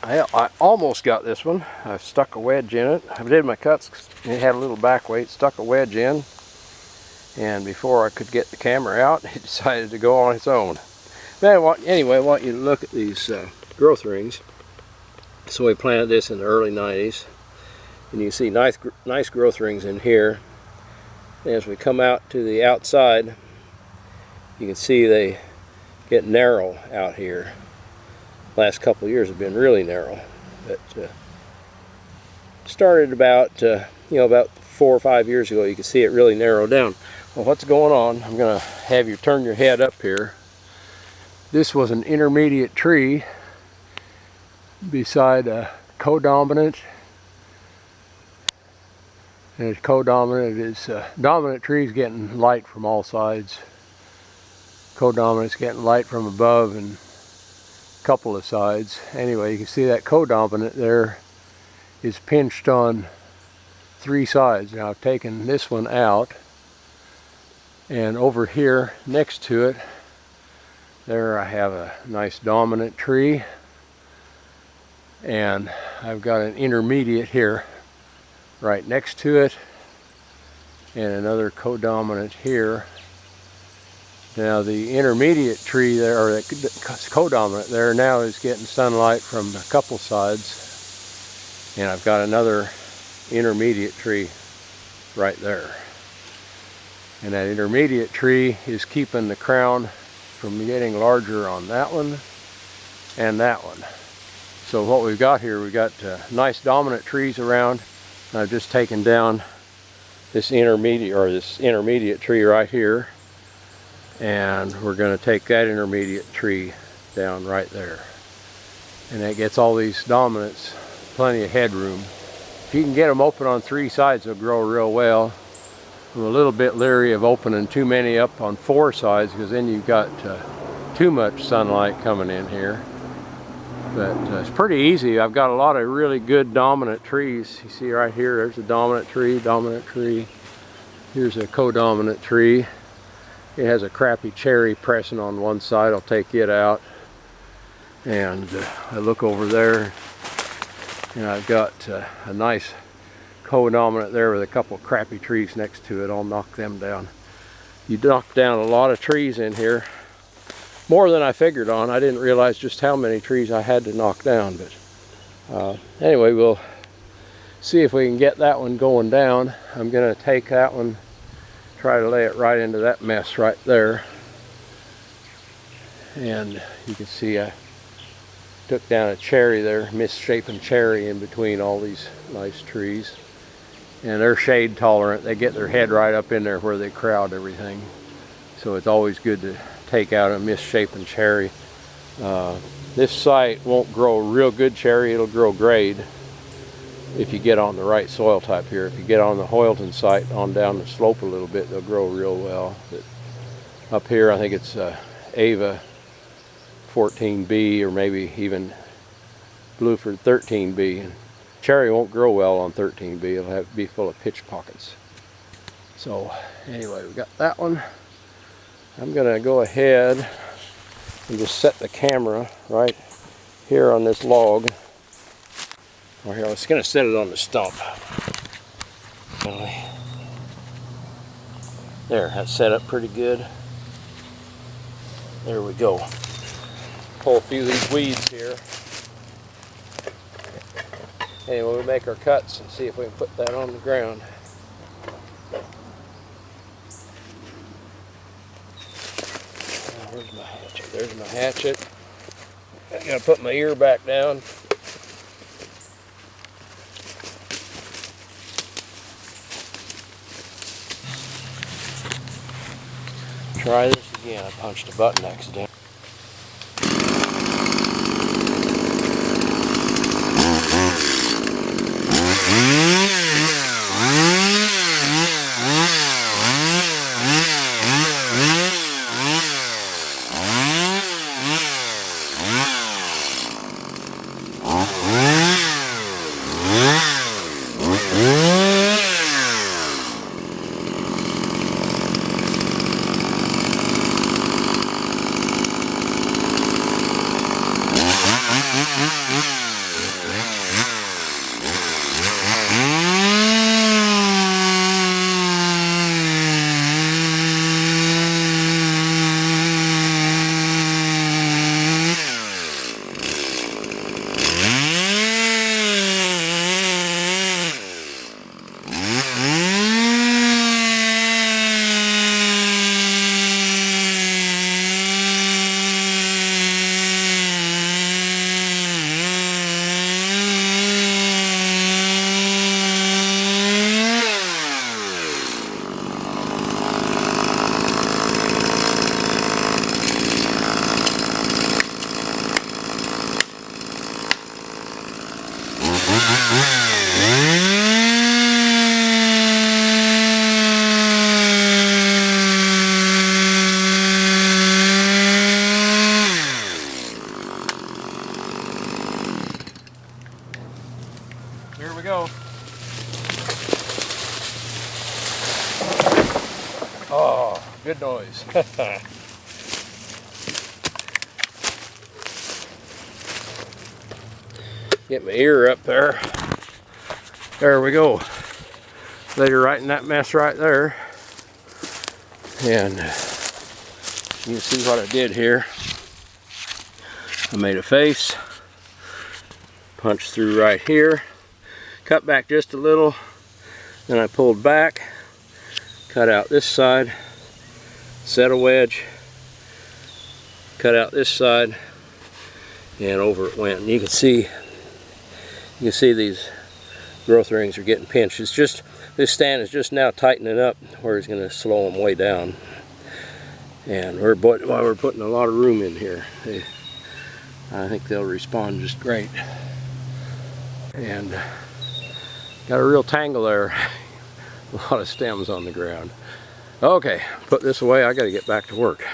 I almost got this one. I stuck a wedge in it. I did my cuts. It had a little back weight. Stuck a wedge in, and before I could get the camera out, it decided to go on its own. But anyway, I want you to look at these growth rings. So we planted this in the early 90s, and you can see nice growth rings in here. And as we come out to the outside, you can see they get narrow out here. Last couple of years have been really narrow, but started about about 4 or 5 years ago. You can see it really narrow down. Well, what's going on? I'm going to have you turn your head up here. This was an intermediate tree beside a codominant. And it's codominant is dominant trees getting light from all sides. Codominant's getting light from above and a couple of sides. Anyway, you can see that codominant there is pinched on 3 sides. Now I've taken this one out, and over here next to it, there I have a nice dominant tree, and I've got an intermediate here right next to it, and another codominant here. Now the intermediate tree there, or the codominant there, now is getting sunlight from a couple sides, and I've got another intermediate tree right there. And that intermediate tree is keeping the crown from getting larger on that one and that one. So what we've got here, we've got nice dominant trees around. I've just taken down this intermediate tree right here, and we're going to take that intermediate tree down right there, and that gets all these dominants plenty of headroom. If you can get them open on 3 sides, they'll grow real well. I'm a little bit leery of opening too many up on 4 sides, because then you've got too much sunlight coming in here. But it's pretty easy. I've got a lot of really good dominant trees. You see right here, there's a dominant tree. Here's a codominant tree. It has a crappy cherry pressing on one side. I'll take it out. And I look over there, and I've got a nice codominant there with a couple of crappy trees next to it. I'll knock them down. You knock down a lot of trees in here. More than I figured on. I didn't realize just how many trees I had to knock down. But anyway, we'll see if we can get that one going down. I'm going to take that one, try to lay it right into that mess right there. And you can see I took down a cherry there, misshapen cherry in between all these nice trees. And they're shade tolerant. They get their head right up in there where they crowd everything. So it's always good to take out a misshapen cherry. This site won't grow real good cherry. It'll grow grade if you get on the right soil type here. If you get on the Hoyleton site on down the slope a little bit, they'll grow real well. But up here, I think it's Ava 14B, or maybe even Blueford 13B. And cherry won't grow well on 13B. It'll have to be full of pitch pockets. So anyway, we got that one. I'm going to go ahead and just set the camera right here on this log. Or here, I was going to set it on the stump. There, that's set up pretty good. There we go. Pull a few of these weeds here. Anyway, we'll make our cuts and see if we can put that on the ground. Where's my hatchet? There's my hatchet. I gotta put my ear back down. Try this again. I punched a button accidentally. Here we go. Oh, good noise. Get my ear up there. There we go. Later right in that mess right there. And you can see what I did here. I made a face, punched through right here, cut back just a little, then I pulled back, cut out this side, set a wedge, cut out this side, and over it went. And you can see these growth rings are getting pinched. It's just, this stand is just now tightening up where it's going to slow them way down. And we're putting a lot of room in here. I think they'll respond just great. And got a real tangle there. A lot of stems on the ground. Okay, put this away. I got to get back to work.